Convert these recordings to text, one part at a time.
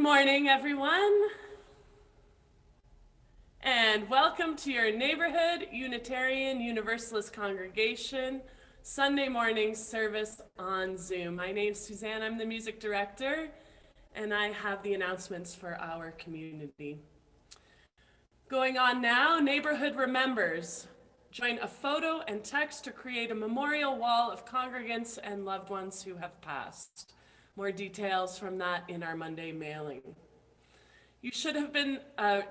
morning, everyone, and welcome to your Neighborhood Unitarian Universalist congregation Sunday morning service on Zoom. My name's Susanne, I'm the music director, and I have the announcements for our community. Going on now, Neighborhood Remembers. Join a photo and text to create a memorial wall of congregants and loved ones who have passed. More details from that in our Monday mailing. You should have been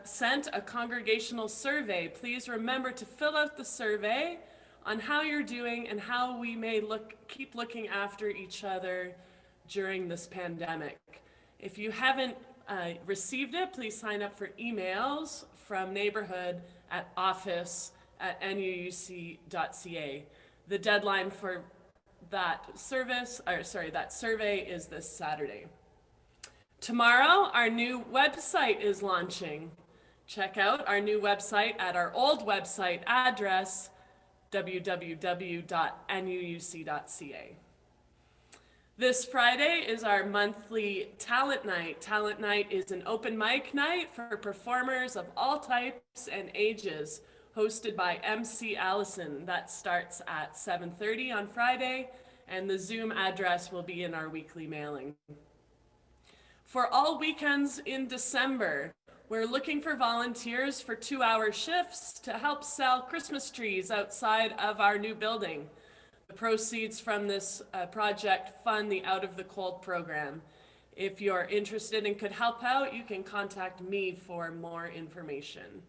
sent a congregational survey. Please remember to fill out the survey on how you're doing and how we may keep looking after each other during this pandemic. If you haven't received it, please sign up for emails from Neighborhood at office@nuuc.ca. The deadline for that survey is this Saturday. Tomorrow, our new website is launching. Check out our new website at our old website address, www.nuuc.ca. This Friday is our monthly talent night. Talent night is an open mic night for performers of all types and ages, hosted by MC Allison. That starts at 7:30 on Friday, and the Zoom address will be in our weekly mailing. For all weekends in December, we're looking for volunteers for 2-hour shifts to help sell Christmas trees outside of our new building. The proceeds from this project fund the Out of the Cold program. If you're interested and could help out, you can contact me for more information.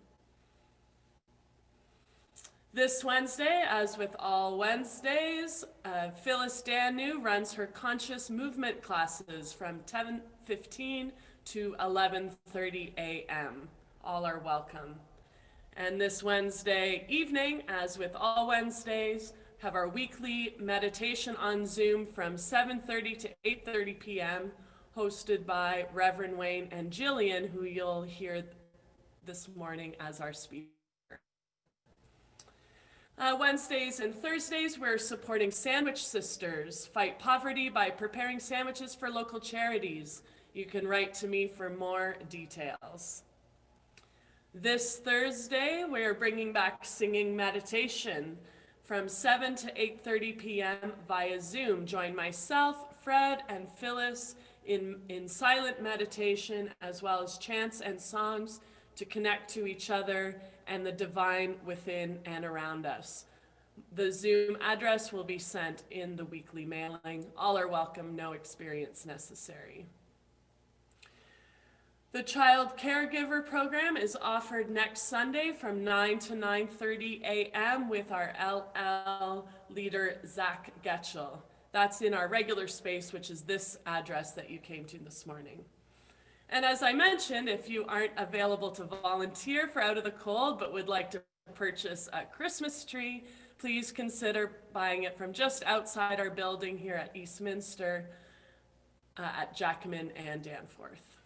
This Wednesday, as with all Wednesdays, Phyllis Danu runs her conscious movement classes from 10:15 to 11:30 a.m. All are welcome. And this Wednesday evening, as with all Wednesdays, have our weekly meditation on Zoom from 7:30 to 8:30 p.m., hosted by Reverend Wayne and Gillian, who you'll hear this morning as our speaker. Wednesdays and Thursdays, we're supporting Sandwich Sisters, fight poverty by preparing sandwiches for local charities. You can write to me for more details. This Thursday, we're bringing back singing meditation from 7 to 8:30 p.m. via Zoom. Join myself, Fred, and Phyllis in silent meditation, as well as chants and songs to connect to each other and the divine within and around us. The Zoom address will be sent in the weekly mailing. All are welcome, no experience necessary. The Child Caregiver Program is offered next Sunday from 9 to 9:30 a.m. with our LL leader, Zach Getchell. That's in our regular space, which is this address that you came to this morning. And as I mentioned, if you aren't available to volunteer for Out of the Cold, but would like to purchase a Christmas tree, please consider buying it from just outside our building here at Eastminster, at Jackman and Danforth.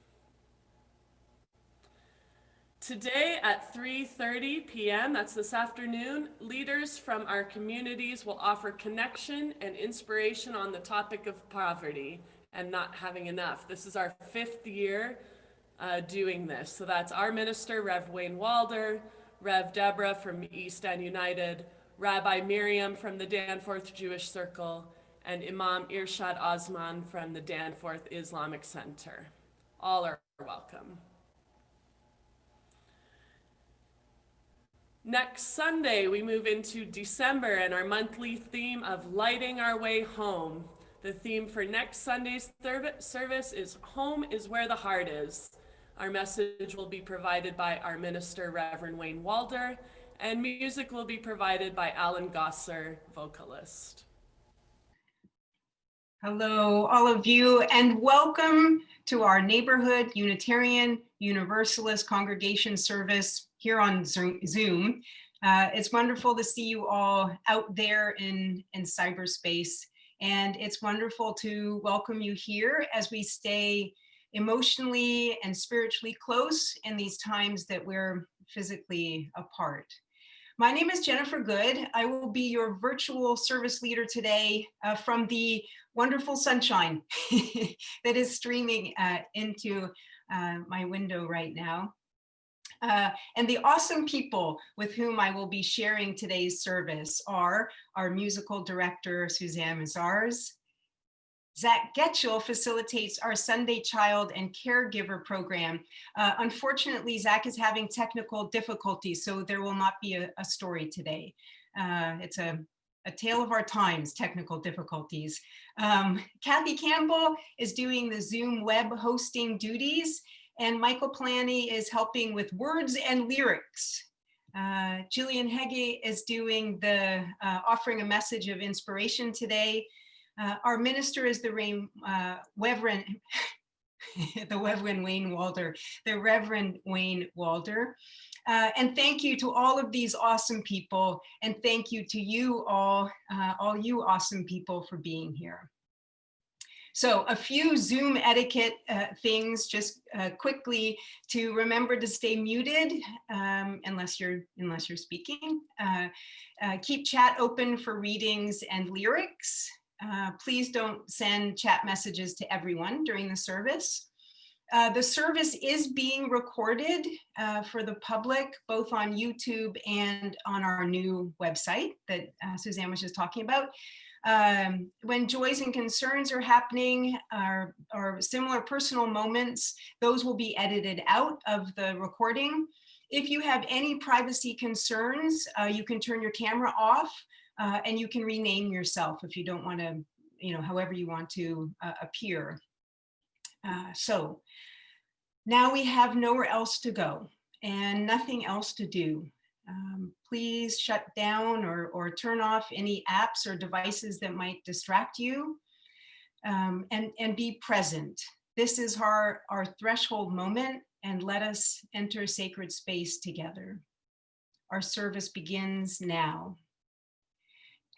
Today at 3:30 p.m., that's this afternoon, leaders from our communities will offer connection and inspiration on the topic of poverty and not having enough. This is our 5th year doing this. So that's our minister, Rev Wayne Walder, Rev Deborah from East End United, Rabbi Miriam from the Danforth Jewish Circle, and Imam Irshad Osman from the Danforth Islamic Center. All are welcome. Next Sunday, we move into December and our monthly theme of lighting our way home. The theme for next Sunday's service is Home is Where the Heart Is. Our message will be provided by our minister, Reverend Wayne Walder, and music will be provided by Alan Gosser, vocalist. Hello, all of you, and welcome to our Neighborhood Unitarian Universalist congregation service here on Zoom. It's wonderful to see you all out there in cyberspace. And it's wonderful to welcome you here as we stay emotionally and spiritually close in these times that we're physically apart. My name is Jennifer Good. I will be your virtual service leader today from the wonderful sunshine that is streaming into my window right now. And the awesome people with whom I will be sharing today's service are our musical director, Susanne Maziarz. Zach Getchell facilitates our Sunday Child and Caregiver program. Unfortunately, Zach is having technical difficulties, so there will not be a story today. It's a tale of our times, technical difficulties. Kathy Campbell is doing the Zoom web hosting duties, and Michael Planny is helping with words and lyrics. Gillian Hegge is doing the offering a message of inspiration today. Our minister is the Reverend Wayne Walder, the Reverend Wayne Walder. And thank you to all of these awesome people, and thank you to you all you awesome people for being here. So a few Zoom etiquette things, just quickly, to remember to stay muted unless you're speaking. Keep chat open for readings and lyrics. Please don't send chat messages to everyone during the service. The service is being recorded for the public, both on YouTube and on our new website that Susanne was just talking about. When joys and concerns are happening, or similar personal moments, those will be edited out of the recording. If you have any privacy concerns, you can turn your camera off, and you can rename yourself if you don't want to, however you want to appear. So now we have nowhere else to go and nothing else to do. Please shut down or turn off any apps or devices that might distract you, and be present. This is our threshold moment, and let us enter sacred space together. Our service begins now.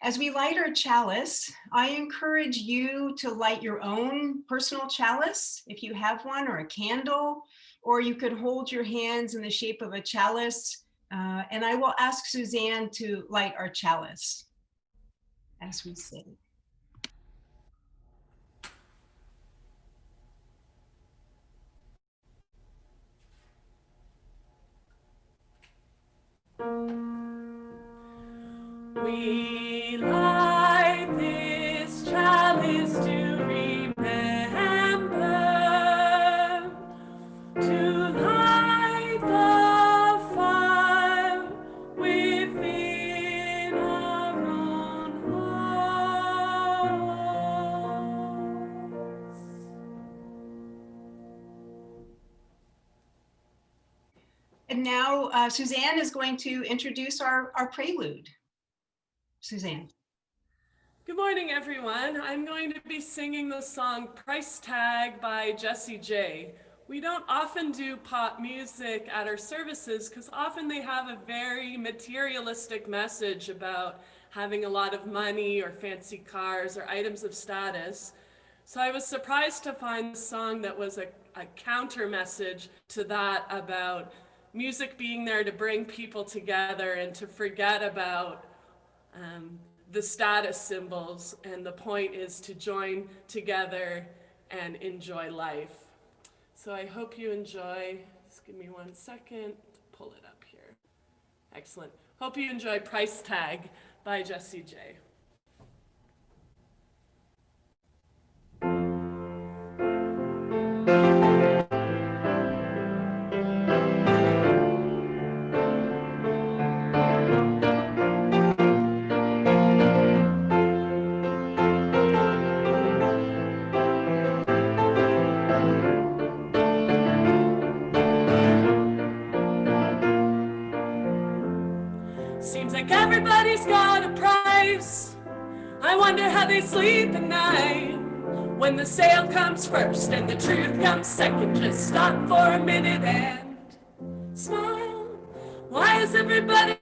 As we light our chalice, I encourage you to light your own personal chalice, if you have one, or a candle, or you could hold your hands in the shape of a chalice. And I will ask Susanne to light our chalice as we sing. We light this chalice to remember, to light the fire within our own hearts. And now Susanne is going to introduce our prelude. Susanne. Good morning, everyone. I'm going to be singing the song Price Tag by Jessie J. We don't often do pop music at our services because often they have a very materialistic message about having a lot of money or fancy cars or items of status. So I was surprised to find a song that was a counter message to that, about music being there to bring people together and to forget about the status symbols, and the point is to join together and enjoy life. So I hope you enjoy. Just give me 1 second to pull it up here. Excellent. Hope you enjoy Price Tag by Jessie J. Seems like everybody's got a price. I wonder how they sleep at night. When the sale comes first and the truth comes second, just stop for a minute and smile. Why is everybody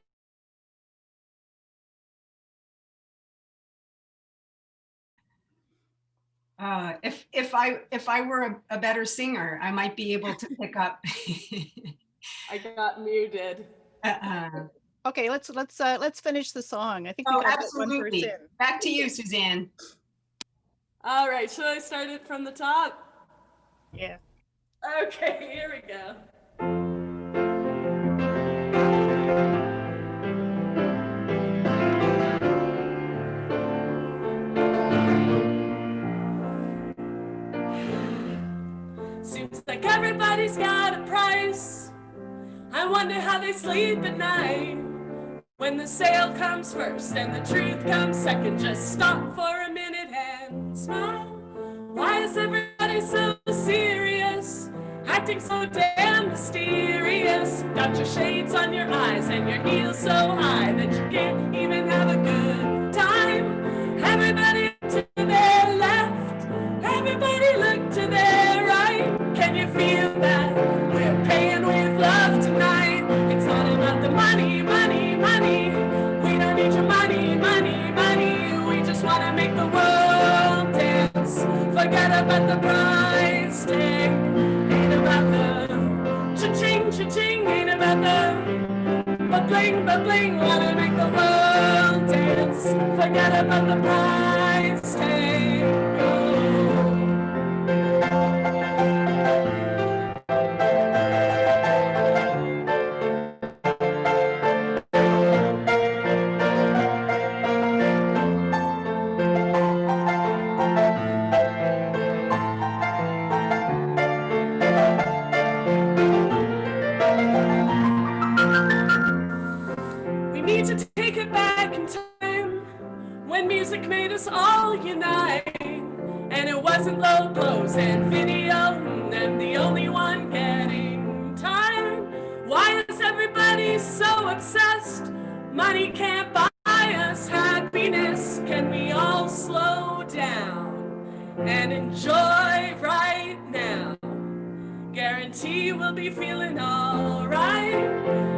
If I were a better singer, I might be able to pick up. I got muted. Okay, let's finish the song. I think we Oh, got one verse absolutely. in. Back to you, Susanne. All right, should I start it from the top? Yeah. Okay, here we go. Seems like everybody's got a price. I wonder how they sleep at night. When the sale comes first and the truth comes second, just stop for a minute and smile. Why is everybody so serious? Acting so damn mysterious. Got your shades on your eyes and your heels so high that you can't even have a good time. Everybody look to their left, everybody look to their right. Can you feel that? We're paying with love tonight. It's not about the money, money, money. We don't need your money, money, money. We just want to make the world dance. Forget about the price tag. Ain't about the cha-ching, cha-ching. Ain't about the ba-bling, ba-bling. Want to make the world dance. Forget about the price tag. Oh. We need to take it back in time when music made us all unite. And it wasn't low blows and video, and the only one getting tired. Why is everybody so obsessed? Money can't buy us happiness. Can we all slow down and enjoy right now? Guarantee we'll be feeling alright.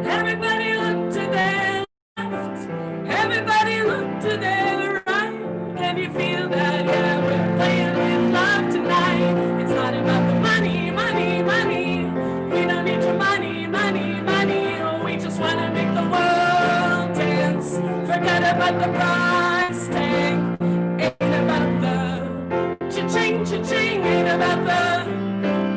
Everybody look to their left, everybody look to their right. Can you feel that? Yeah, we're playing with love tonight. It's not about the money, money, money. We don't need your money, money, money. Oh, we just want to make the world dance. Forget about the price tag. Ain't about the cha-ching, cha-ching. Ain't about the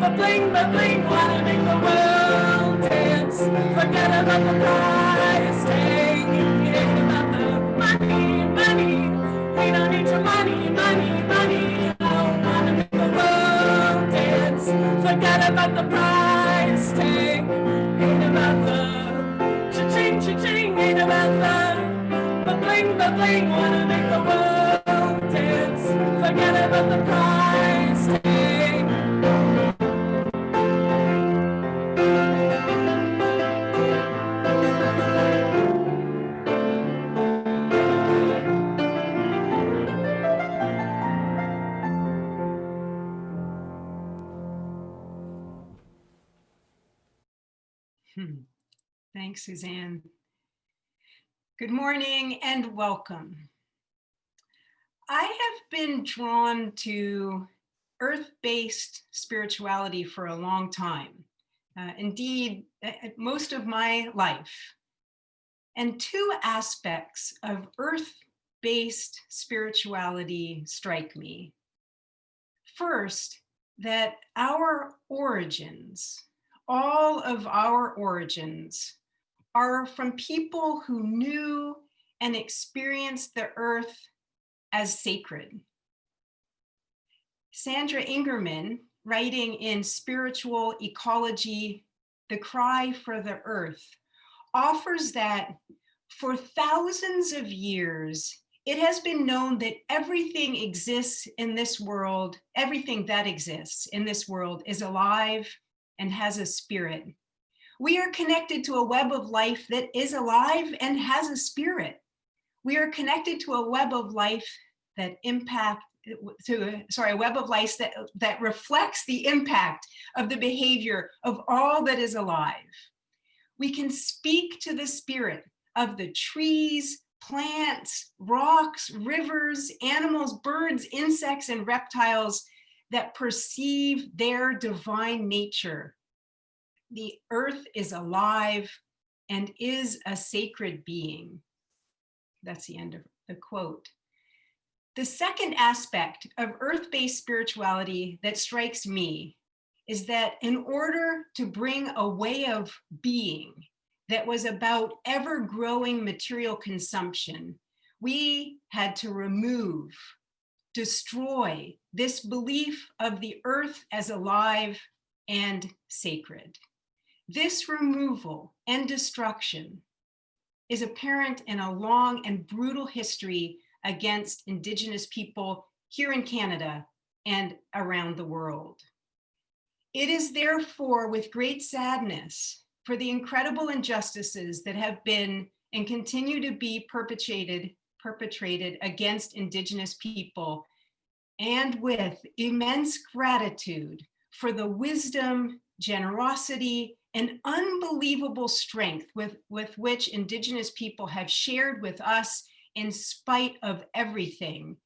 ba-bling, ba-bling, wanna make the world dance. Forget about the price tag. It ain't about the money, money. We don't need your money, money, money. I wanna make the world dance. Forget about the price tag. Ain't about the cha-ching, cha-ching. Ain't about the ba-bling, ba-bling, wanna make the world dance. Forget about the price tag. Thanks, Suzanne. Good morning and welcome. I have been drawn to earth-based spirituality for a long time. Indeed, most of my life. And two aspects of earth-based spirituality strike me. First, that our origins, all of our origins, are from people who knew and experienced the earth as sacred. Sandra Ingerman, writing in Spiritual Ecology, The Cry for the Earth, offers that for thousands of years, it has been known that everything exists in this world, everything that exists in this world is alive and has a spirit. We are connected to a web of life that is alive and has a spirit. We are connected to a web of life that a web of life that reflects the impact of the behavior of all that is alive. We can speak to the spirit of the trees, plants, rocks, rivers, animals, birds, insects, and reptiles that perceive their divine nature. The earth is alive and is a sacred being. That's the end of the quote. The second aspect of earth-based spirituality that strikes me is that in order to bring a way of being that was about ever-growing material consumption, we had to remove, destroy this belief of the earth as alive and sacred. This removal and destruction is apparent in a long and brutal history against Indigenous people here in Canada and around the world. It is therefore with great sadness for the incredible injustices that have been and continue to be perpetrated against Indigenous people, and with immense gratitude for the wisdom, generosity, and unbelievable strength with which Indigenous people have shared with us in spite of everything,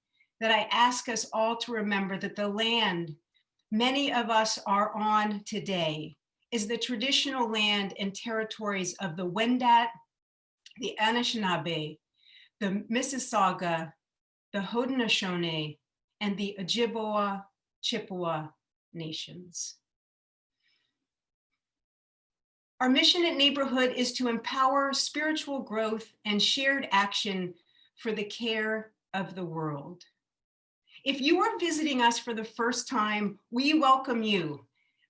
that I ask us all to remember that the land many of us are on today is the traditional land and territories of the Wendat, the Anishinaabe, the Mississauga, the Haudenosaunee, and the Ojibwa Chippewa nations. Our mission at Neighborhood is to empower spiritual growth and shared action for the care of the world. If you are visiting us for the first time, we welcome you.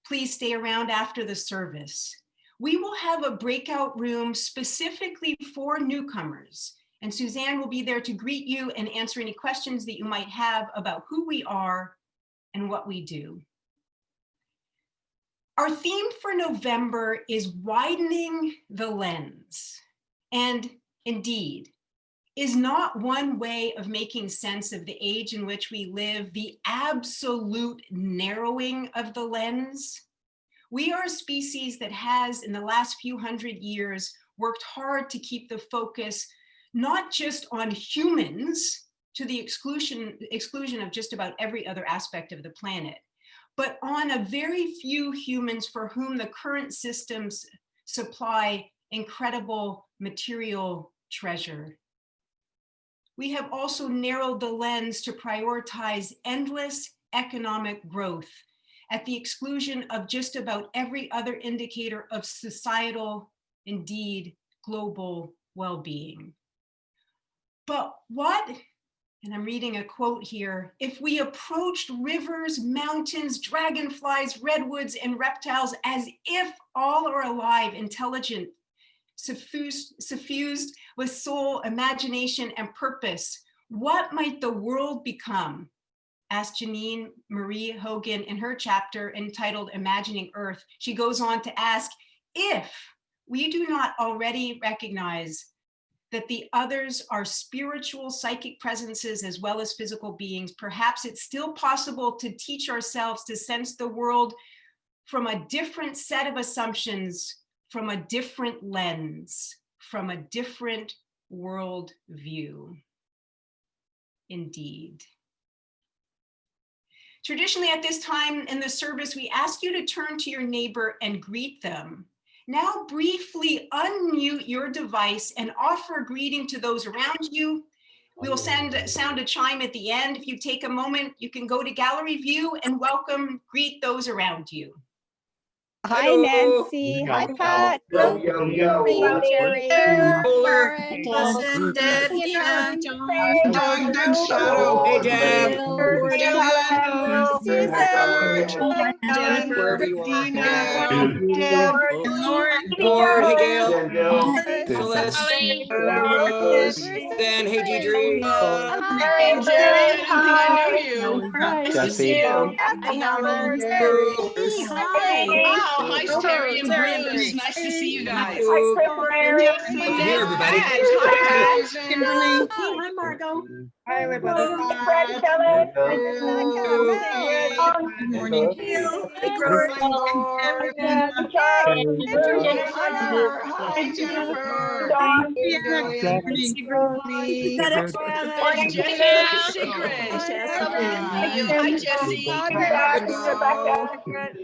Please stay around after the service. We will have a breakout room specifically for newcomers, and Susanne will be there to greet you and answer any questions that you might have about who we are and what we do. Our theme for November is widening the lens, and indeed, is not one way of making sense of the age in which we live the absolute narrowing of the lens. We are a species that has, in the last few hundred years, worked hard to keep the focus not just on humans to the exclusion of just about every other aspect of the planet, but on a very few humans for whom the current systems supply incredible material treasure. We have also narrowed the lens to prioritize endless economic growth at the exclusion of just about every other indicator of societal, indeed global well-being. But what, and I'm reading a quote here, if we approached rivers, mountains, dragonflies, redwoods, and reptiles as if all are alive, intelligent, suffused with soul, imagination, and purpose, what might the world become? Asked Janine Marie Hogan in her chapter entitled Imagining Earth. She goes on to ask, if we do not already recognize that the others are spiritual, psychic presences as well as physical beings, perhaps it's still possible to teach ourselves to sense the world from a different set of assumptions, from a different lens, from a different world view. Indeed. Traditionally at this time in the service, we ask you to turn to your neighbor and greet them. Now briefly unmute your device and offer a greeting to those around you. We will sound a chime at the end. If you take a moment, you can go to gallery view and greet those around you. Hi, Nancy. Hi, Pat. Yo, yo, yo. Hey, Jerry. Lauren. Lauren. Deb, Tina. Doug Shadow. Hey, Deb. Dylan. Susan. Ellen. Wherever you are. Dina. Deb. Lauren. Lord, hey, Gail. Celeste. Rose. Then, hey, Deidre. And Jerry, I don't think I know you. Nice to see you. Bruce. Wow, hi, Terry and Bruce. Nice to see you guys. I'm here, everybody. Hi, Pat. Kimberly. Hi, Margot. Hi, everybody. Good morning. Jennifer. Hi, Jennifer. Jessica Secret. Hi, Jesse.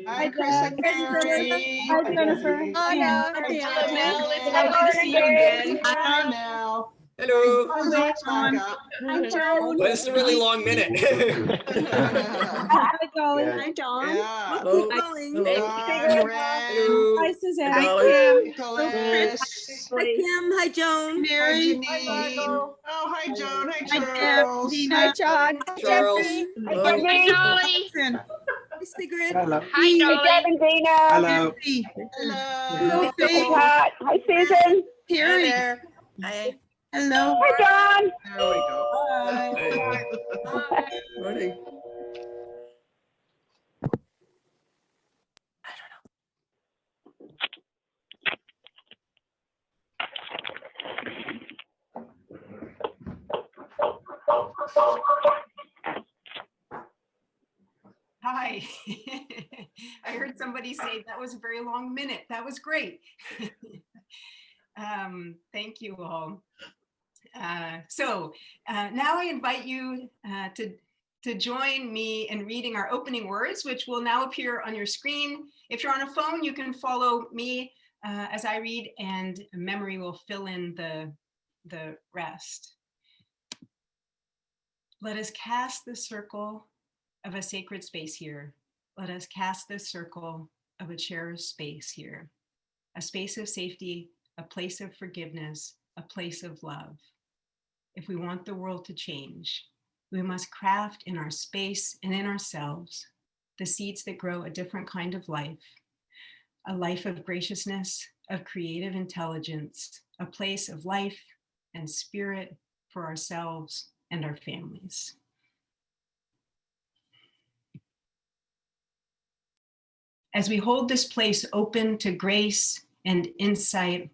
Hi, Chris and Carrie. Hi, Jennifer. Anna. Hello, Mel. It's lovely to see you again. Hi, Mel. Hello. Hi, John. Hi, Joan. Well, this is a really long minute. Hi, Dolly. Hi, Dawn. Yeah. Hello. John, Hello. Ren, Hello. Suzanne. Hi, Dolly. Nicholas, Hi, Kim. Hi, Joan. hi, Janine. Oh, hi, Joan. Hi, Charles. Hi, John. Hi, Charles. Jesse. Hello. Hi, Sigrid. Hi, Dolly. Hello. Hello. Pat. Hi, Susan. Terry. Hi. Hello. Hi, John. There we go. Hi. Morning. Hi. I heard somebody say that was a very long minute. That was great. Thank you all. Now I invite you to join me in reading our opening words, which will now appear on your screen. If you're on a phone, you can follow me as I read, and memory will fill in the rest. Let us cast the circle of a sacred space here. Let us cast the circle of a cherished space here. A space of safety, a place of forgiveness, a place of love. If we want the world to change, we must craft in our space and in ourselves the seeds that grow a different kind of life, a life of graciousness, of creative intelligence, a place of life and spirit for ourselves and our families. As we hold this place open to grace and insight,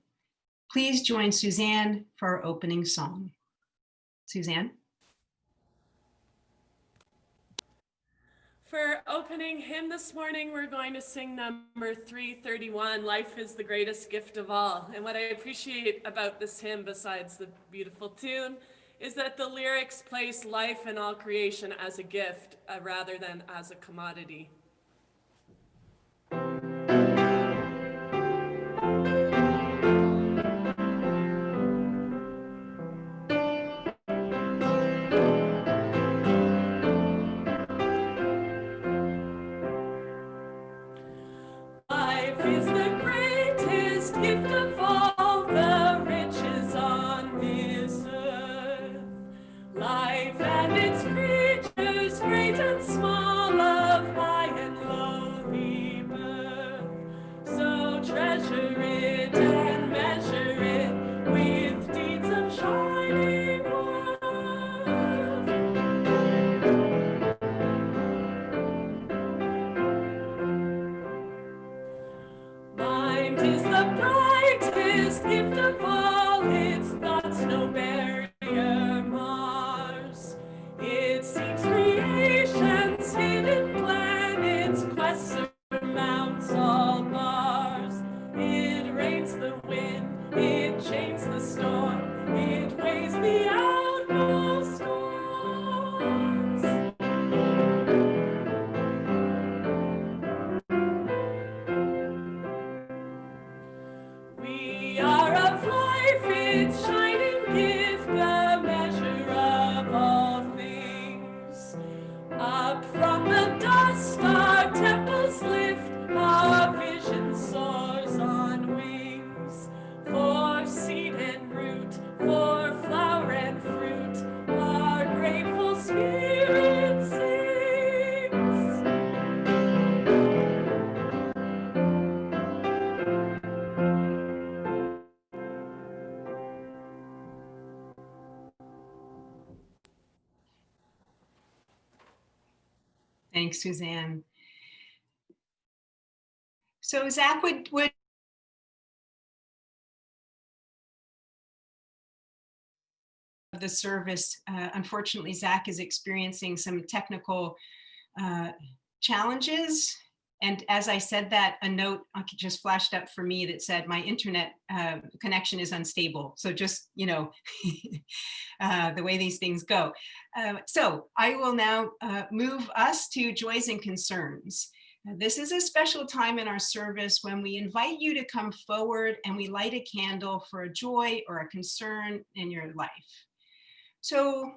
please join Susanne for our opening song. Susanne? For our opening hymn this morning, we're going to sing number 331, Life is the Greatest Gift of All. And what I appreciate about this hymn, besides the beautiful tune, is that the lyrics place life and all creation as a gift rather than as a commodity. Life is the greatest gift of all the riches on this earth. Life and its creatures, great and small, of high and lowly birth. So treasure it and measure it with deeds of shining worth. Mind is the brightest gift of all, its thoughts no barrier mars. It seeks creation's hidden planets, quests surmounts all bars. It rains the wind, it chains the storm, it weighs the outmost stars. We are of life, its shining gift, the measure of all things. Up from the dust our temples lift, our vision soars on wings. For seed and root, for flower and fruit, our grateful spirit sings. Thanks, Suzanne. So Zach would the service. Unfortunately, Zach is experiencing some technical challenges. And as I said that, a note just flashed up for me that said my internet connection is unstable. So just, you know, the way these things go. So I will now move us to joys and concerns. This is a special time in our service when we invite you to come forward and we light a candle for a joy or a concern in your life. So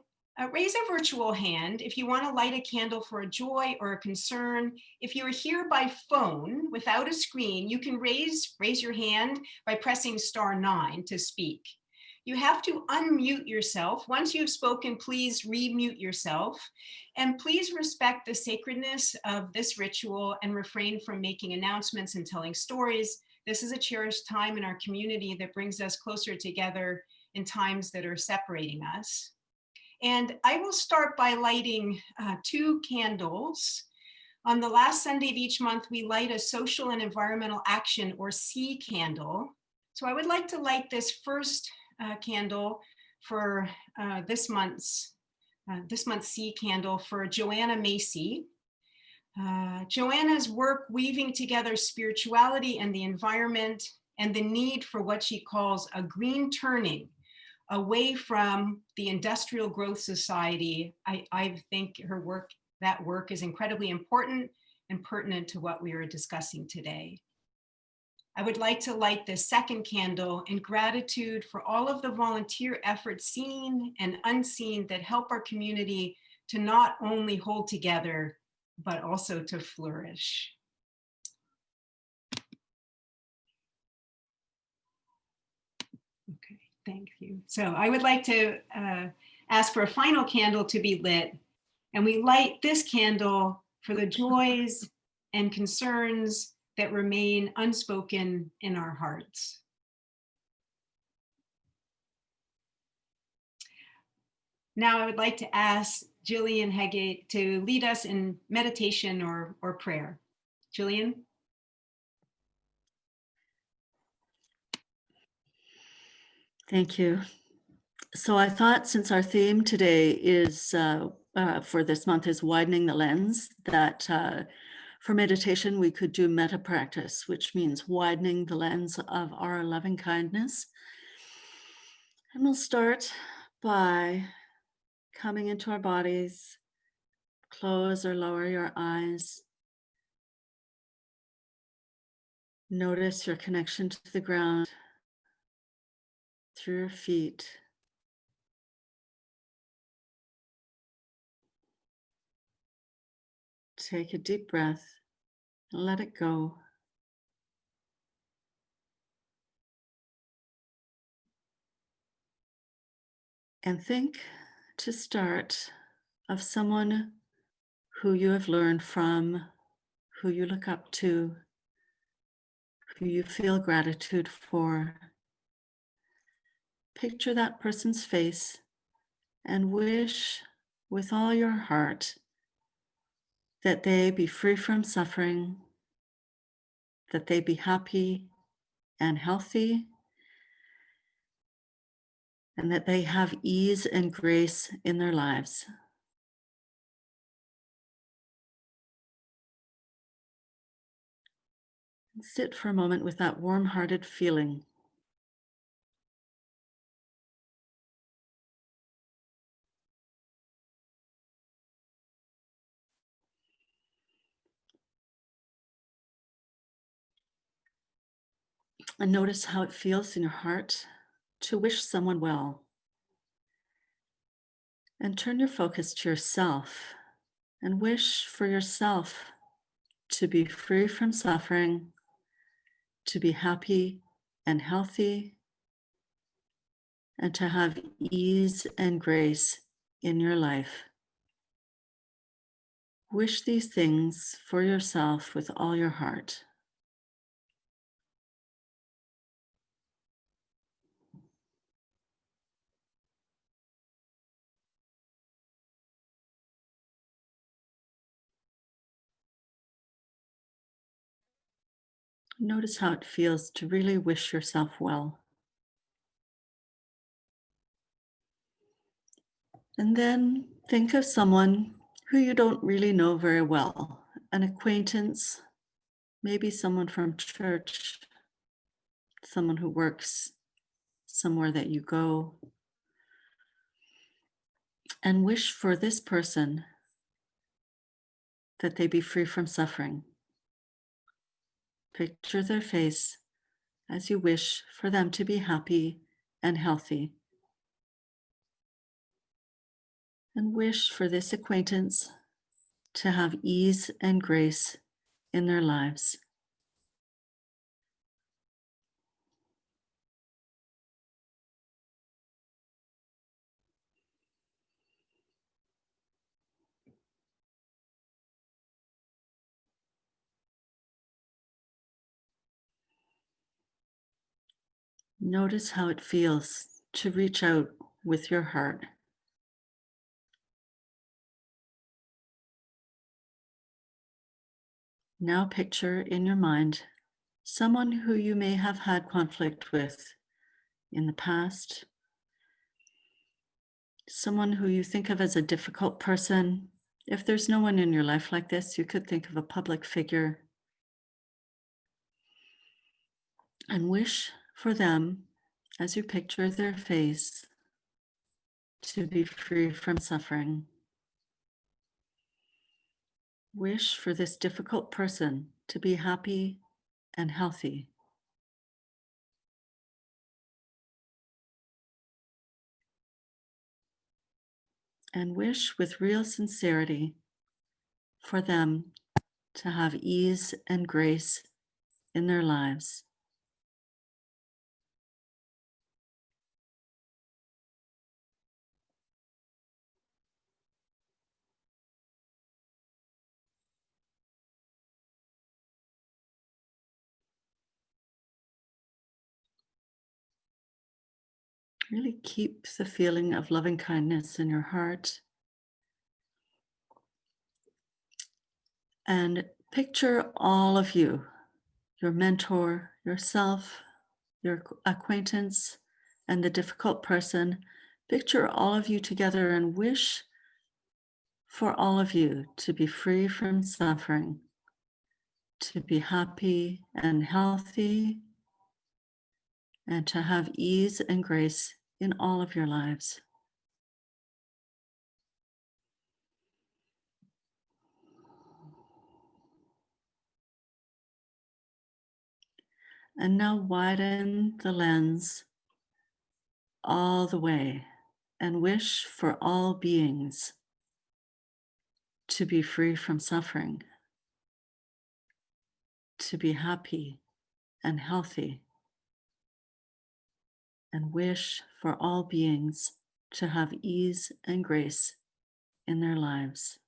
raise a virtual hand if you want to light a candle for a joy or a concern. If you're here by phone without a screen, you can raise your hand by pressing *9 to speak. You have to unmute yourself. Once you've spoken, please remute yourself. And please respect the sacredness of this ritual and refrain from making announcements and telling stories. This is a cherished time in our community that brings us closer together in times that are separating us. And I will start by lighting 2 candles. On the last Sunday of each month, we light a social and environmental action, or C candle. So I would like to light this first candle for this month's C candle for Joanna Macy. Joanna's work weaving together spirituality and the environment and the need for what she calls a green turning away from the industrial growth society. I think that work is incredibly important and pertinent to what we are discussing today. I would like to light the second candle in gratitude for all of the volunteer efforts, seen and unseen, that help our community to not only hold together, but also to flourish. Okay, thank you. So I would like to ask for a final candle to be lit. And we light this candle for the joys and concerns that remain unspoken in our hearts. Now I would like to ask Gillian Hegge to lead us in meditation or prayer. Gillian? Thank you. So I thought, since our theme today is for this month is widening the lens, that for meditation, we could do meta practice, which means widening the lens of our loving kindness. And we'll start by coming into our bodies. Close or lower your eyes. Notice your connection to the ground through your feet. Take a deep breath and let it go. And think, to start, of someone who you have learned from, who you look up to, who you feel gratitude for. Picture that person's face and wish with all your heart that they be free from suffering, that they be happy and healthy, and that they have ease and grace in their lives. And sit for a moment with that warm-hearted feeling. And notice how it feels in your heart to wish someone well. And turn your focus to yourself and wish for yourself to be free from suffering, to be happy and healthy, and to have ease and grace in your life. Wish these things for yourself with all your heart. Notice how it feels to really wish yourself well. And then think of someone who you don't really know very well, an acquaintance, maybe someone from church, someone who works somewhere that you go, and wish for this person that they be free from suffering, picture their face as you wish for them to be happy and healthy. And wish for this acquaintance to have ease and grace in their lives. Notice how it feels to reach out with your heart. Now picture in your mind someone who you may have had conflict with in the past, someone who you think of as a difficult person. If there's no one in your life like this, you could think of a public figure and wish for them, as you picture their face, to be free from suffering. Wish for this difficult person to be happy and healthy. And wish with real sincerity for them to have ease and grace in their lives. Really keep the feeling of loving kindness in your heart. And picture all of you, your mentor, yourself, your acquaintance, and the difficult person. Picture all of you together and wish for all of you to be free from suffering, to be happy and healthy, and to have ease and grace in all of your lives. And now widen the lens all the way and wish for all beings to be free from suffering, to be happy and healthy, and wish for all beings to have ease and grace in their lives.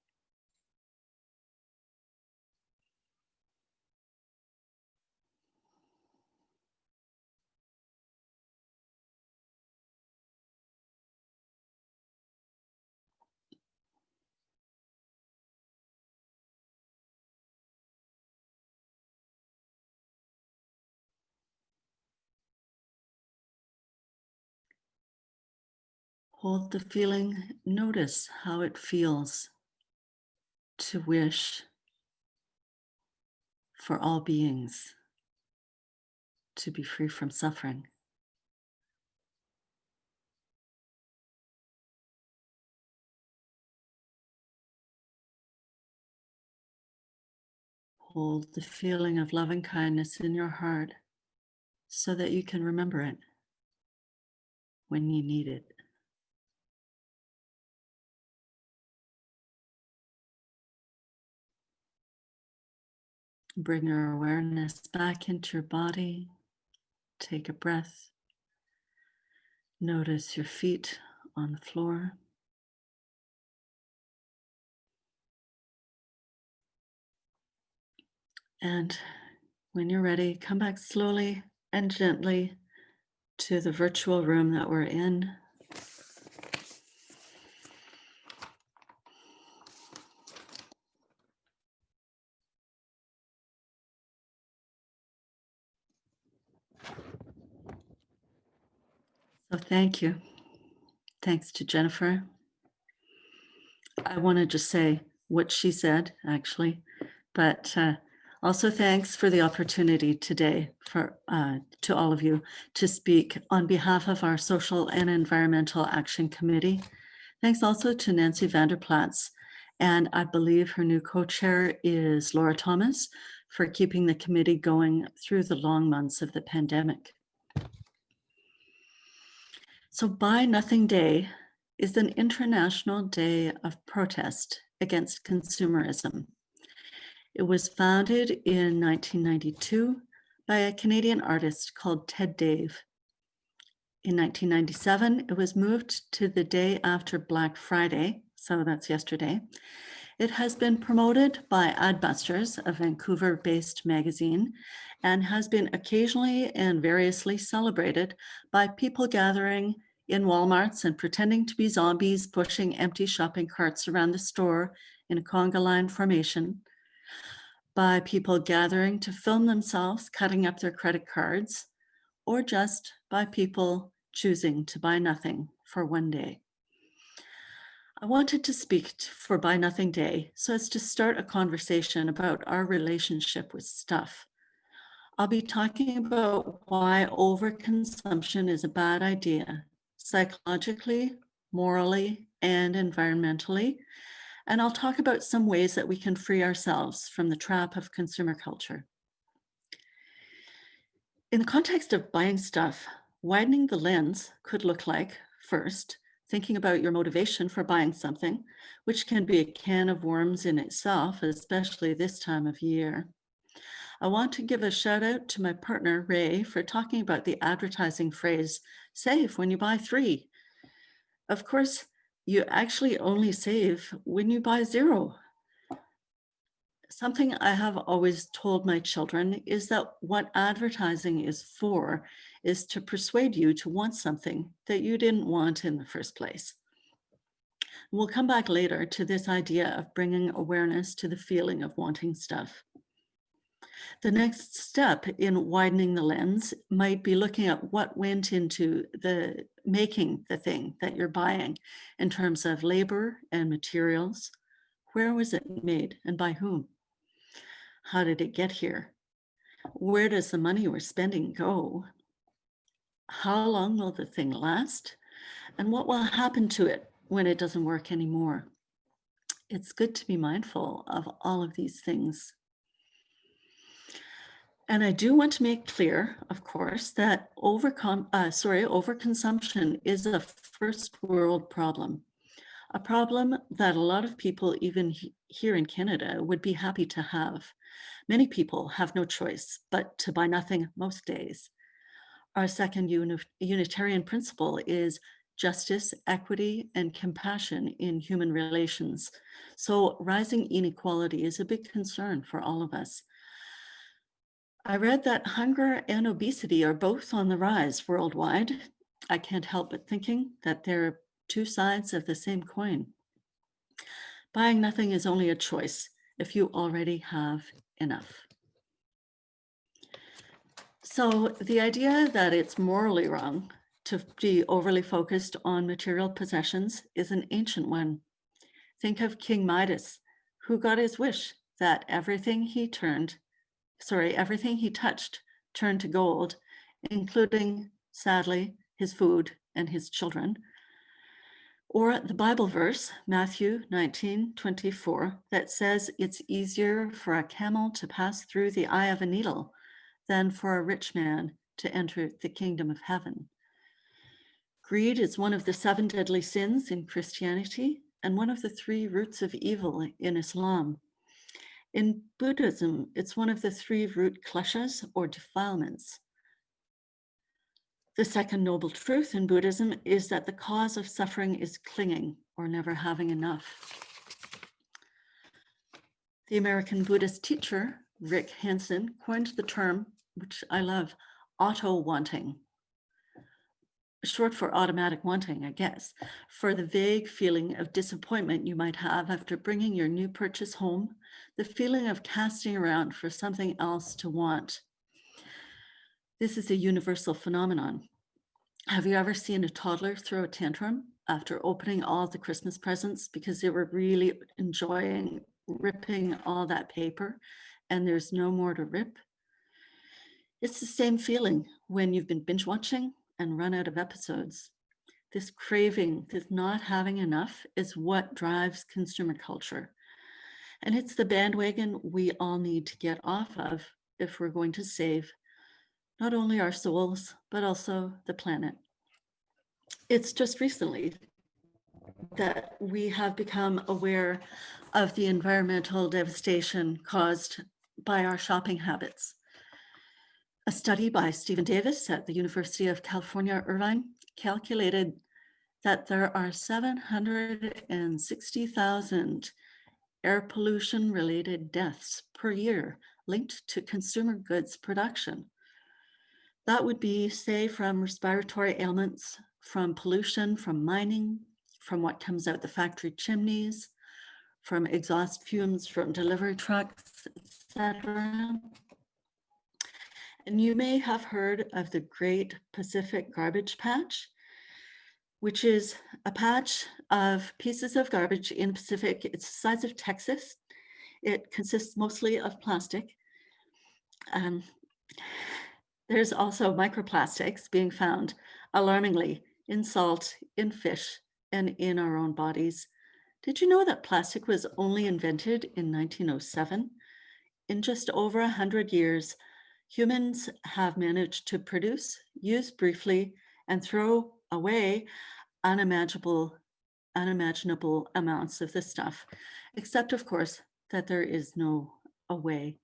Hold the feeling, notice how it feels to wish for all beings to be free from suffering. Hold the feeling of loving kindness in your heart so that you can remember it when you need it. Bring your awareness back into your body. Take a breath. Notice your feet on the floor. And when you're ready, come back slowly and gently to the virtual room that we're in. So thank you. Thanks to Jennifer. I want to just say what she said, actually, but also thanks for the opportunity today for to all of you to speak on behalf of our Social and Environmental Action Committee. Thanks also to Nancy Vanderplatz, and I believe her new co-chair is Laura Thomas, for keeping the committee going through the long months of the pandemic. So Buy Nothing Day is an international day of protest against consumerism. It was founded in 1992 by a Canadian artist called Ted Dave. In 1997, it was moved to the day after Black Friday, so that's yesterday. It has been promoted by Adbusters, a Vancouver-based magazine, and has been occasionally and variously celebrated by people gathering in Walmarts and pretending to be zombies pushing empty shopping carts around the store in a conga line formation, by people gathering to film themselves cutting up their credit cards, or just by people choosing to buy nothing for one day. I wanted to speak for Buy Nothing Day so as to start a conversation about our relationship with stuff. I'll be talking about why overconsumption is a bad idea, psychologically, morally, and environmentally. And I'll talk about some ways that we can free ourselves from the trap of consumer culture. In the context of buying stuff, widening the lens could look like, first, thinking about your motivation for buying something, which can be a can of worms in itself, especially this time of year. I want to give a shout out to my partner, Ray, for talking about the advertising phrase, save when you buy 3. Of course, you actually only save when you buy 0. Something I have always told my children is that what advertising is for is to persuade you to want something that you didn't want in the first place. We'll come back later to this idea of bringing awareness to the feeling of wanting stuff. The next step in widening the lens might be looking at what went into the making the thing that you're buying in terms of labor and materials. Where was it made and by whom? How did it get here? Where does the money we're spending go? How long will the thing last? And what will happen to it when it doesn't work anymore? It's good to be mindful of all of these things. And I do want to make clear, of course, that overconsumption is a first world problem, a problem that a lot of people, even here in Canada, would be happy to have. Many people have no choice but to buy nothing most days. Our second Unitarian principle is justice, equity, and compassion in human relations. So rising inequality is a big concern for all of us. I read that hunger and obesity are both on the rise worldwide. I can't help but thinking that they're two sides of the same coin. Buying nothing is only a choice if you already have enough. So the idea that it's morally wrong to be overly focused on material possessions is an ancient one. Think of King Midas, who got his wish that everything he touched turned to gold, including, sadly, his food and his children. Or the Bible verse, Matthew 19:24, that says it's easier for a camel to pass through the eye of a needle than for a rich man to enter the kingdom of heaven. Greed is one of the 7 deadly sins in Christianity and one of the 3 roots of evil in Islam. In Buddhism, it's one of the 3 root kleshas or defilements. The second noble truth in Buddhism is that the cause of suffering is clinging or never having enough. The American Buddhist teacher, Rick Hansen, coined the term, which I love, auto-wanting, short for automatic wanting, I guess, for the vague feeling of disappointment you might have after bringing your new purchase home, the feeling of casting around for something else to want. This is a universal phenomenon. Have you ever seen a toddler throw a tantrum after opening all the Christmas presents because they were really enjoying ripping all that paper and there's no more to rip? It's the same feeling when you've been binge watching and run out of episodes. This craving, this not having enough, is what drives consumer culture. And it's the bandwagon we all need to get off of if we're going to save not only our souls, but also the planet. It's just recently that we have become aware of the environmental devastation caused by our shopping habits. A study by Stephen Davis at the University of California, Irvine, calculated that there are 760,000 air pollution related deaths per year linked to consumer goods production. That would be, say, from respiratory ailments, from pollution, from mining, from what comes out the factory chimneys, from exhaust fumes from delivery trucks, etc. And you may have heard of the Great Pacific Garbage Patch, which is a patch of pieces of garbage in the Pacific. It's the size of Texas. It consists mostly of plastic. There's also microplastics being found, alarmingly, in salt, in fish, and in our own bodies. Did you know that plastic was only invented in 1907? In just over 100 years, humans have managed to produce, use briefly, and throw away unimaginable amounts of this stuff, except, of course, that there is no away.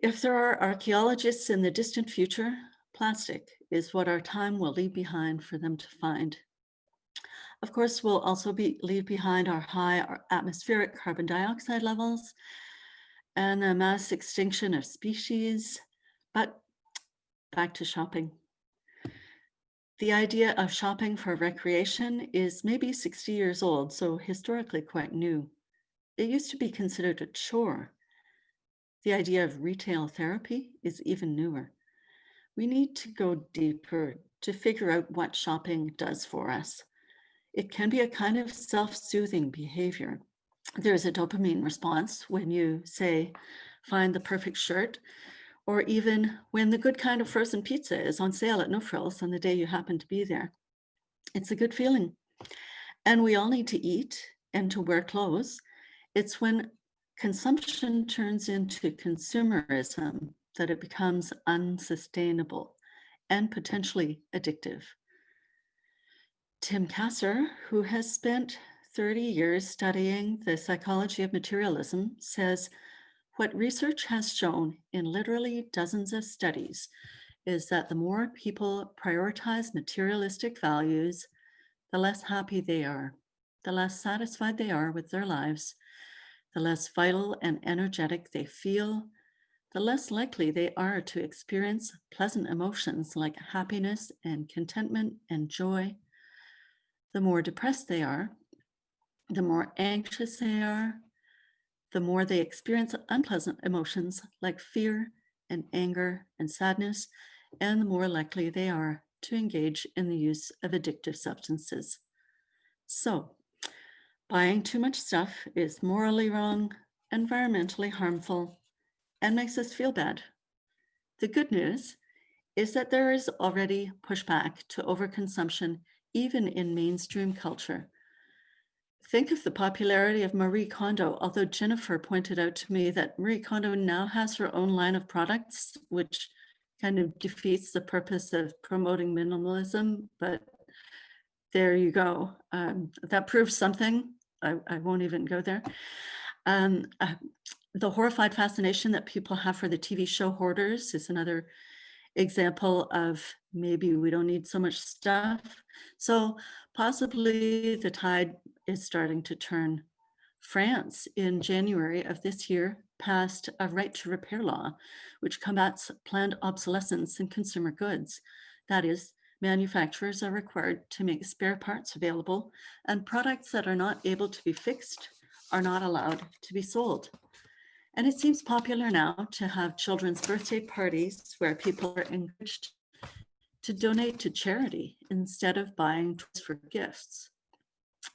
If there are archaeologists in the distant future, plastic is what our time will leave behind for them to find. Of course, we'll also leave behind our high atmospheric carbon dioxide levels and the mass extinction of species, but back to shopping. The idea of shopping for recreation is maybe 60 years old, so historically quite new. It used to be considered a chore. The idea of retail therapy is even newer. We need to go deeper to figure out what shopping does for us. It can be a kind of self-soothing behavior. There's a dopamine response when you, say, find the perfect shirt, or even when the good kind of frozen pizza is on sale at No Frills on the day you happen to be there. It's a good feeling. And we all need to eat and to wear clothes. It's when consumption turns into consumerism that it becomes unsustainable and potentially addictive. Tim Kasser, who has spent 30 years studying the psychology of materialism, says, what research has shown in literally dozens of studies is that the more people prioritize materialistic values, the less happy they are, the less satisfied they are with their lives, the less vital and energetic they feel, the less likely they are to experience pleasant emotions like happiness and contentment and joy. The more depressed they are, the more anxious they are, the more they experience unpleasant emotions like fear and anger and sadness, and the more likely they are to engage in the use of addictive substances. So, buying too much stuff is morally wrong, environmentally harmful, and makes us feel bad. The good news is that there is already pushback to overconsumption, even in mainstream culture. Think of the popularity of Marie Kondo, although Jennifer pointed out to me that Marie Kondo now has her own line of products, which kind of defeats the purpose of promoting minimalism, but there you go. That proves something. I won't even go there. The horrified fascination that people have for the TV show Hoarders is another example of maybe we don't need so much stuff. So possibly the tide is starting to turn. France in January of this year passed a right to repair law, which combats planned obsolescence in consumer goods. That is, manufacturers are required to make spare parts available, and products that are not able to be fixed are not allowed to be sold. And it seems popular now to have children's birthday parties where people are encouraged to donate to charity instead of buying toys for gifts.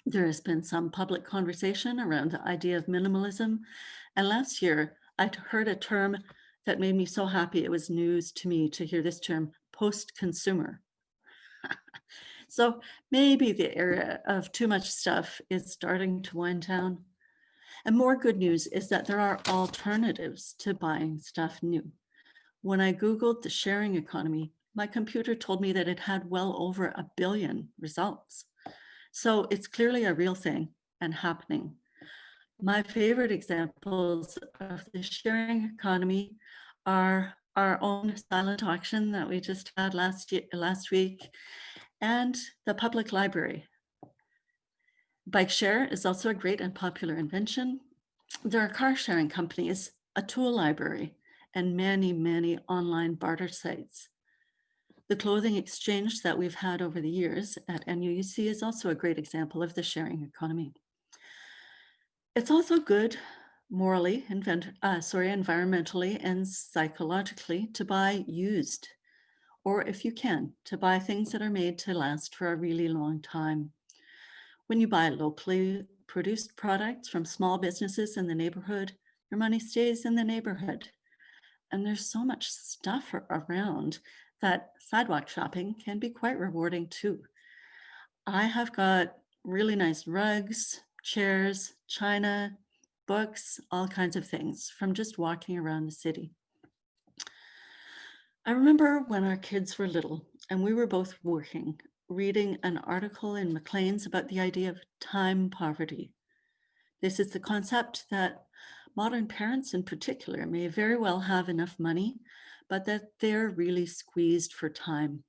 There has been some public conversation around the idea of minimalism. And last year, I heard a term that made me so happy. It was news to me to hear this term, post-consumer. So maybe the era of too much stuff is starting to wind down. And more good news is that there are alternatives to buying stuff new. When I Googled the sharing economy, my computer told me that it had well over 1 billion results. So it's clearly a real thing and happening. My favorite examples of the sharing economy are our own silent auction that we just had last week, and the public library. Bike share is also a great and popular invention. There are car sharing companies, a tool library, and many, many online barter sites. The clothing exchange that we've had over the years at NUUC is also a great example of the sharing economy. It's also good morally, environmentally and psychologically to buy used, or if you can, to buy things that are made to last for a really long time. When you buy locally produced products from small businesses in the neighborhood, your money stays in the neighborhood. And there's so much stuff around that sidewalk shopping can be quite rewarding too. I have got really nice rugs, chairs, china, books, all kinds of things from just walking around the city. I remember when our kids were little and we were both working, reading an article in Maclean's about the idea of time poverty. This is the concept that modern parents in particular may very well have enough money, but that they're really squeezed for time.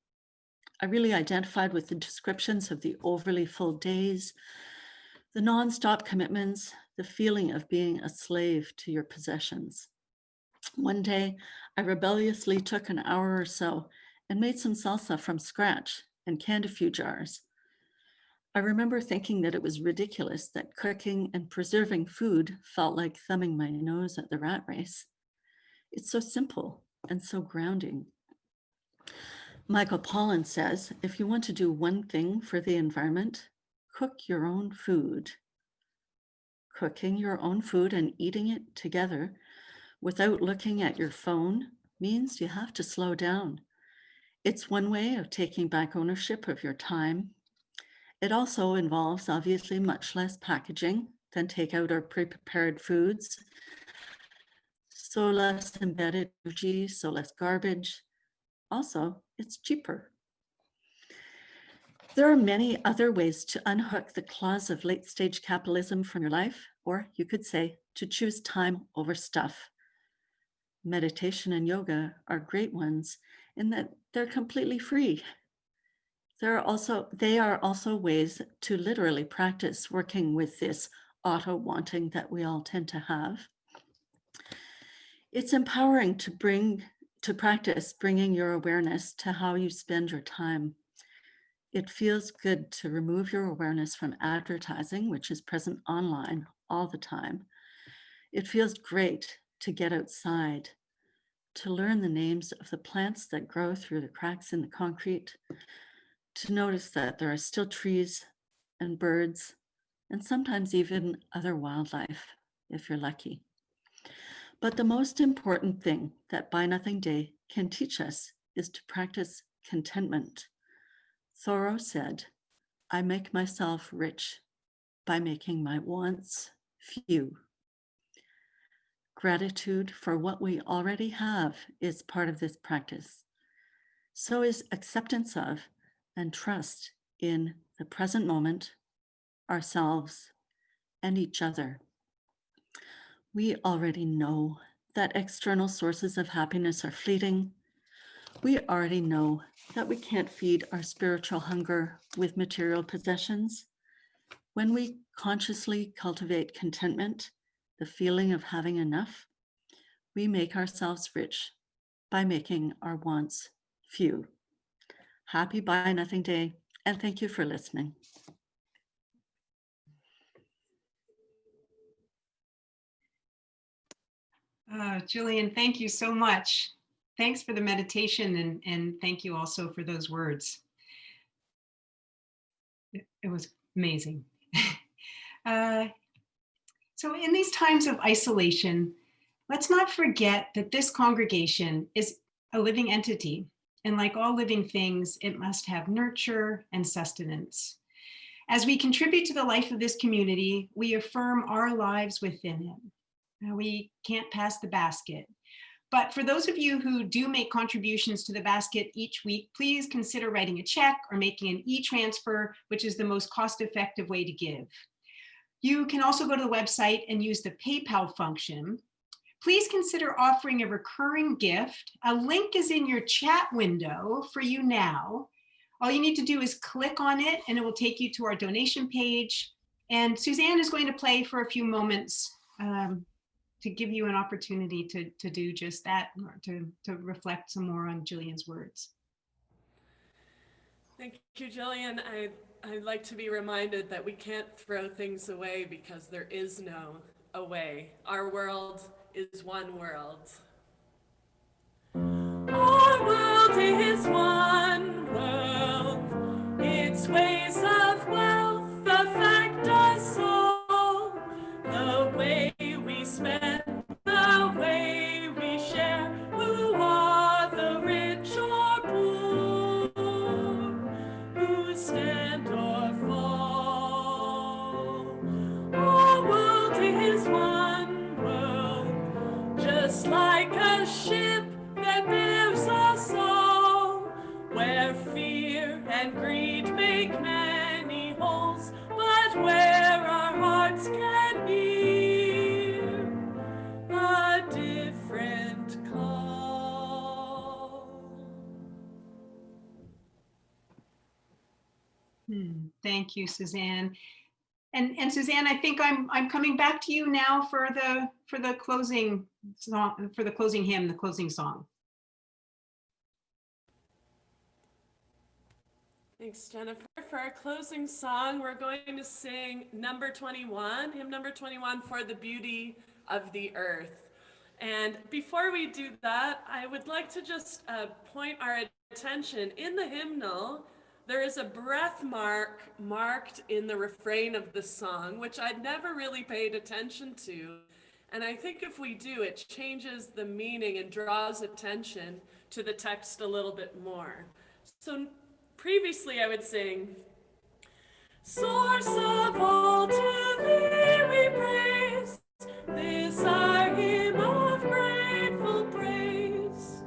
I really identified with the descriptions of the overly full days, the nonstop commitments, the feeling of being a slave to your possessions. One day, I rebelliously took an hour or so and made some salsa from scratch and canned a few jars. I remember thinking that it was ridiculous that cooking and preserving food felt like thumbing my nose at the rat race. It's so simple and so grounding. Michael Pollan says, if you want to do one thing for the environment, cook your own food. Cooking your own food and eating it together without looking at your phone means you have to slow down. It's one way of taking back ownership of your time. It also involves obviously much less packaging than takeout or pre-prepared foods. So less embedded energy, so less garbage. Also, it's cheaper. There are many other ways to unhook the claws of late-stage capitalism from your life, or you could say to choose time over stuff. Meditation and yoga are great ones in that they're completely free. They are also ways to literally practice working with this auto-wanting that we all tend to have. It's empowering to practice bringing your awareness to how you spend your time. It feels good to remove your awareness from advertising, which is present online all the time. It feels great to get outside, to learn the names of the plants that grow through the cracks in the concrete, to notice that there are still trees and birds, and sometimes even other wildlife, if you're lucky. But the most important thing that Buy Nothing Day can teach us is to practice contentment. Thoreau said, I make myself rich by making my wants few. Gratitude for what we already have is part of this practice. So is acceptance of and trust in the present moment, ourselves, and each other. We already know that external sources of happiness are fleeting. We already know that we can't feed our spiritual hunger with material possessions. When we consciously cultivate contentment, the feeling of having enough, we make ourselves rich by making our wants few. Happy Buy Nothing Day, and thank you for listening. Gillian, thank you so much. Thanks for the meditation and thank you also for those words. It was amazing. So in these times of isolation, let's not forget that this congregation is a living entity. And like all living things, it must have nurture and sustenance. As we contribute to the life of this community, we affirm our lives within it. We can't pass the basket. But for those of you who do make contributions to the basket each week, please consider writing a check or making an e-transfer, which is the most cost-effective way to give. You can also go to the website and use the PayPal function. Please consider offering a recurring gift. A link is in your chat window for you now. All you need to do is click on it and it will take you to our donation page. And Susanne is going to play for a few moments to give you an opportunity to do just that, or to reflect some more on Gillian's words. Thank you, Gillian. I'd like to be reminded that we can't throw things away because there is no away. Our world is one world. Our world is one world. Its ways of wealth affect us all. The way we spend, the way we share, who are the rich or poor, who stand or fall. Our world is one world, just like a ship that bears us all, where fear and greed make many holes, but where our hearts can hear a different call. Thank you, Susanne. And Susanne, I think I'm coming back to you now for the closing song, for the closing hymn, the closing song. Thanks, Jennifer. For our closing song, we're going to sing number 21, hymn number 21, For the Beauty of the Earth. And before we do that, I would like to just point our attention in the hymnal. There is a breath mark marked in the refrain of the song, which I'd never really paid attention to. And I think if we do, it changes the meaning and draws attention to the text a little bit more. So previously I would sing, source of all, to thee we praise, this our hymn of grateful praise.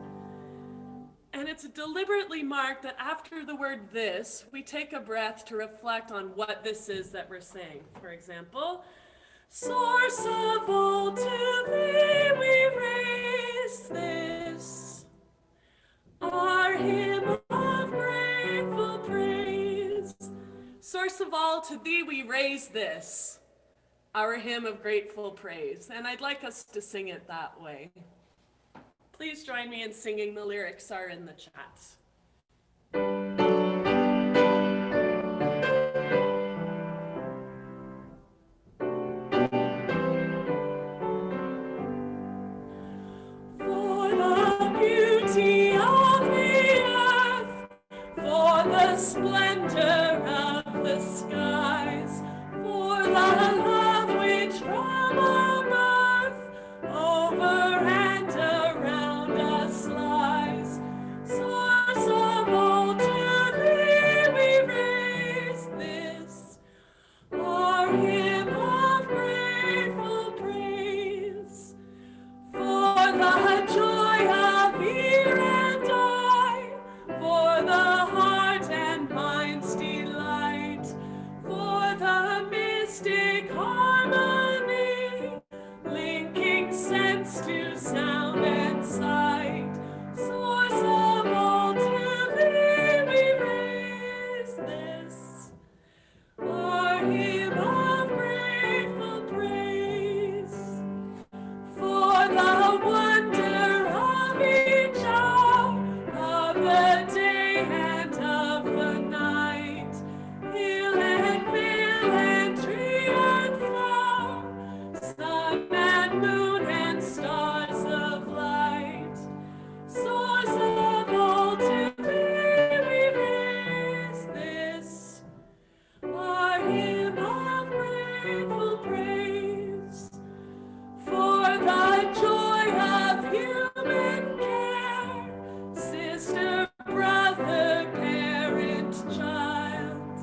And it's deliberately marked that after the word this, we take a breath to reflect on what this is that we're saying. For example, source of all, to thee we raise this, our hymn of grateful praise. Source of all, to thee we raise this, our hymn of grateful praise. And I'd like us to sing it that way. Please join me in singing. The lyrics are in the chat. For the beauty of the earth, for the splendor of the skies, for the love which from above over and around us lies. Source of all, to thee we raise this, our hymn of grateful praise. For the joy of ear and eye, for the heart and mind's delight, for the mystic harmony, linking sense to sound and sight. Source of all, to thee we raise this, our hymn of grateful praise. For the wonder of each hour of the day and of the night, hill and vale and tree and flower, sun and moon and stars of light. Source of all, to thee we raise this, our hymn of grateful praise. For the joy of human care, sister, brother, parent, child,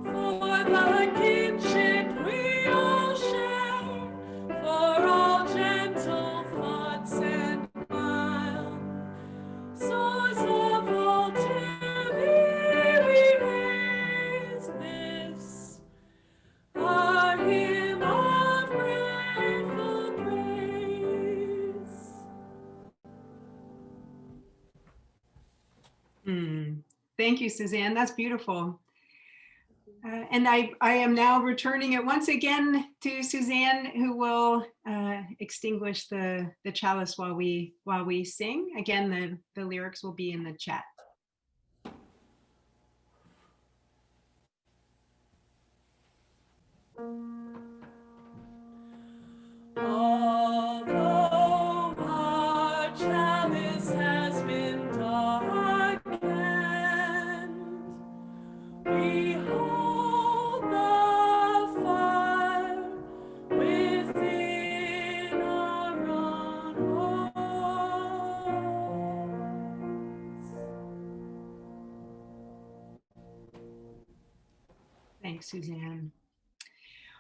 for the Susanne. That's beautiful. And I am now returning it once again to Susanne, who will extinguish the chalice while we sing. Again, the lyrics will be in the chat. Although our chalice has been darkened, we hold the fire within our own hearts. Thanks, Susanne.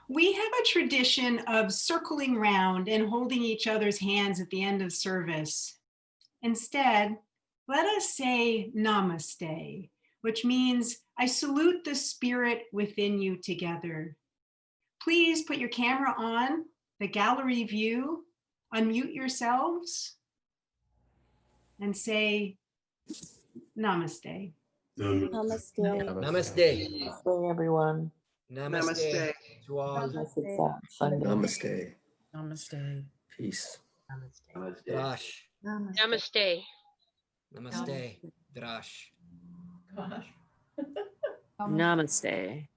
We have a tradition of circling round and holding each other's hands at the end of service. Instead, let us say namaste, which means I salute the spirit within you together. Please put your camera on, the gallery view, unmute yourselves, and say namaste. Namaste. Namaste. Everyone. Namaste to all. Namaste. Namaste. Peace. Drash. Namaste. Namaste. Drash. Namaste.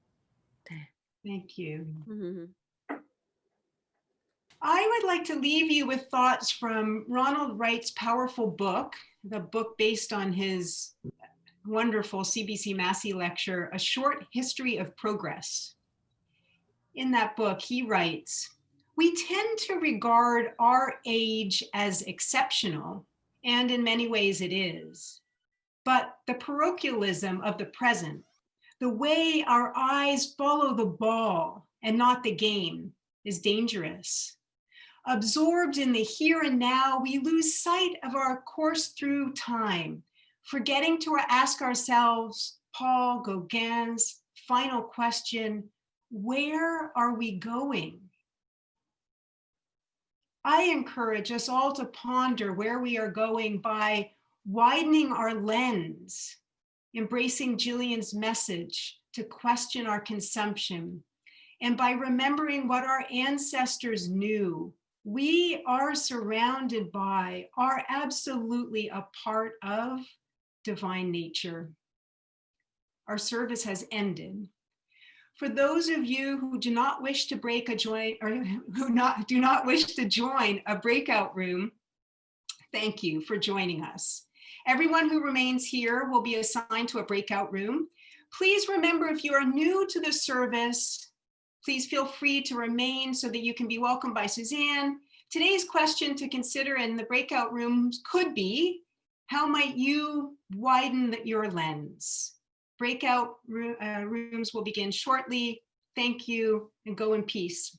Thank you. Mm-hmm. I would like to leave you with thoughts from Ronald Wright's powerful book, the book based on his wonderful CBC Massey lecture, A Short History of Progress. In that book, he writes, we tend to regard our age as exceptional, and in many ways it is. But the parochialism of the present, the way our eyes follow the ball and not the game, is dangerous. Absorbed in the here and now, we lose sight of our course through time, forgetting to ask ourselves Paul Gauguin's final question, where are we going? I encourage us all to ponder where we are going by widening our lens, embracing Gillian's message to question our consumption, and by remembering what our ancestors knew. We are surrounded by, are absolutely a part of divine nature. Our service has ended. For those of you who do not wish to do not wish to join a breakout room, thank you for joining us. Everyone who remains here will be assigned to a breakout room. Please remember, if you are new to the service, please feel free to remain so that you can be welcomed by Susanne. Today's question to consider in the breakout rooms could be, how might you widen your lens? Breakout rooms will begin shortly. Thank you, and go in peace.